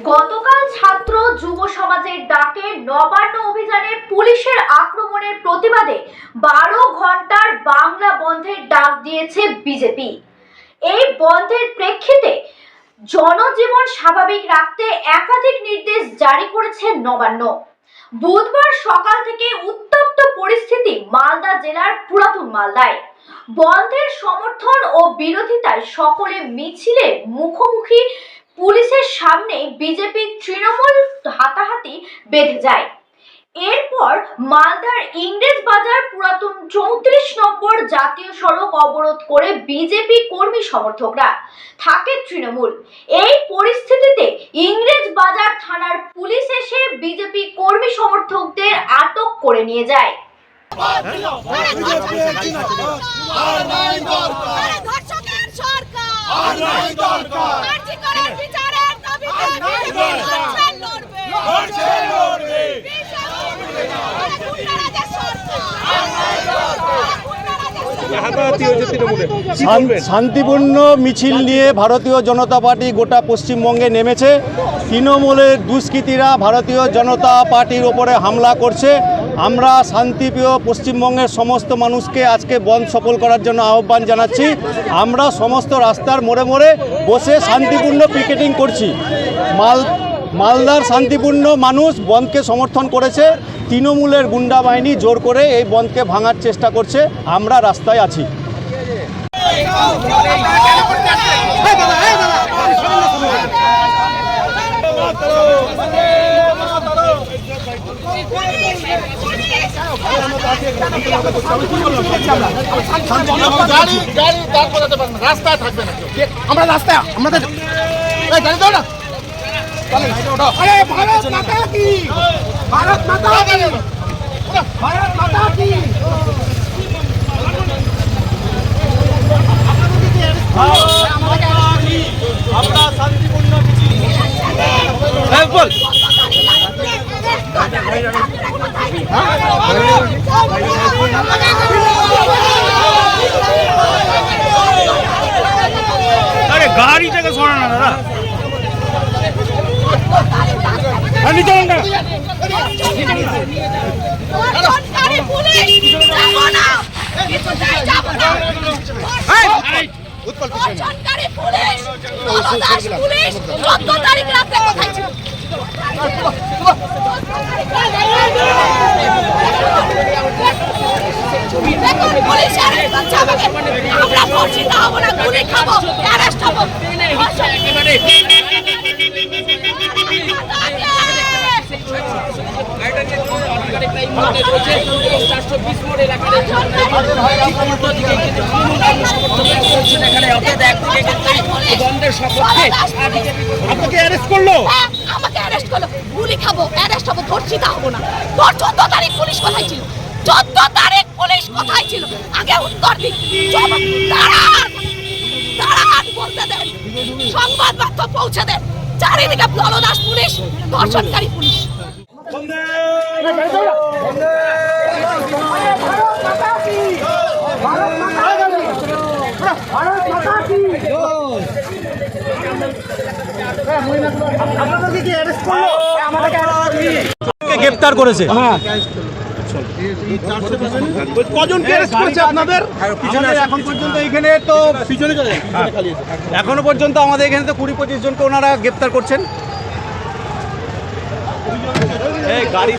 গতকাল ছাত্র যুব সমাজের ডাকে নবান্ন অভিযানে পুলিশের আক্রমণের প্রতিবাদে 12 ঘন্টার বাংলা বন্ধের ডাক দিয়েছে বিজেপি। এই বন্ধের প্রেক্ষিতে জনজীবন স্বাভাবিক রাখতে একাধিক নির্দেশ জারি করেছে নবান্ন। বুধবার সকাল থেকে উত্তপ্ত পরিস্থিতি মালদা জেলার পুরাতন মালদায়। বন্ধের সমর্থন ও বিরোধিতায় সকলে মিছিলের মুখোমুখি পুলিশের সামনে বিজেপি তৃণমূল হাতাহাতি বেঁধে যায়। এরপর মালদার ইংরেজ বাজার পুরাতন 34 নম্বর জাতীয় সড়ক অবরোধ করে বিজেপি কর্মী সমর্থকরা, থাকে তৃণমূল। এই পরিস্থিতিতে ইংরেজ বাজার থানার পুলিশ এসে বিজেপি কর্মী সমর্থকদের আটক করে নিয়ে যায়। শান্তিপূর্ণ মিছিল নিয়ে ভারতীয় জনতা পার্টি গোটা পশ্চিমবঙ্গে নেমেছে। তৃণমূলের দুষ্কৃতীরা ভারতীয় জনতা পার্টির ওপরে হামলা করছে। আমরা শান্তিপ্রিয় পশ্চিমবঙ্গের সমস্ত মানুষকে আজকে বন্ধ সফল করার জন্য আহ্বান জানাচ্ছি। আমরা সমস্ত রাস্তার মোড়ে মোড়ে বসে শান্তিপূর্ণ পিকেটিং করছি। মালদার শান্তিপূর্ণ মানুষ বন্ধকে সমর্থন করেছে। তৃণমূলের গুন্ডা বাহিনী জোর করে এই বন্ধকে ভাঙার চেষ্টা করছে। আমরা রাস্তায় আছি। রাস্তায় থাকবে না, আমরা রাস্তায় আমাদের গাড়ি দাও না। আরে ভারত মাতা কি, ভারত মাতা কি, ভারত মাতা কি। আমরা শান্তিপূর্ণ বল আরে গাড়িটাকে সরানো দাদা। আপনাকে অ্যারেস্ট করলো, আমাকে অ্যারেস্ট করলো, গুলি খাবো, অ্যারেস্ট হবো, ধরছি তা হবো না। তোর 14 তারিখ পুলিশ কোথায় ছিল? 14 তারিখ পুলিশ কোথায় ছিল? আগে উত্তর দিন। দাঁড়ান বলতে দেন, সংবাদ মাধ্যম পৌঁছে দেন। চারিদিকে দলদাস পুলিশ, ধর্ষণকারী পুলিশ। গ্রেফতার করেছে। কজনকে অ্যারেস্ট করেছে আপনাদের? এখন পর্যন্ত এখানে তো পিছনে এখনো পর্যন্ত আমাদের এখানে তো 20-25 জনকে ওনারা গ্রেফতার করছেন। গাড়ি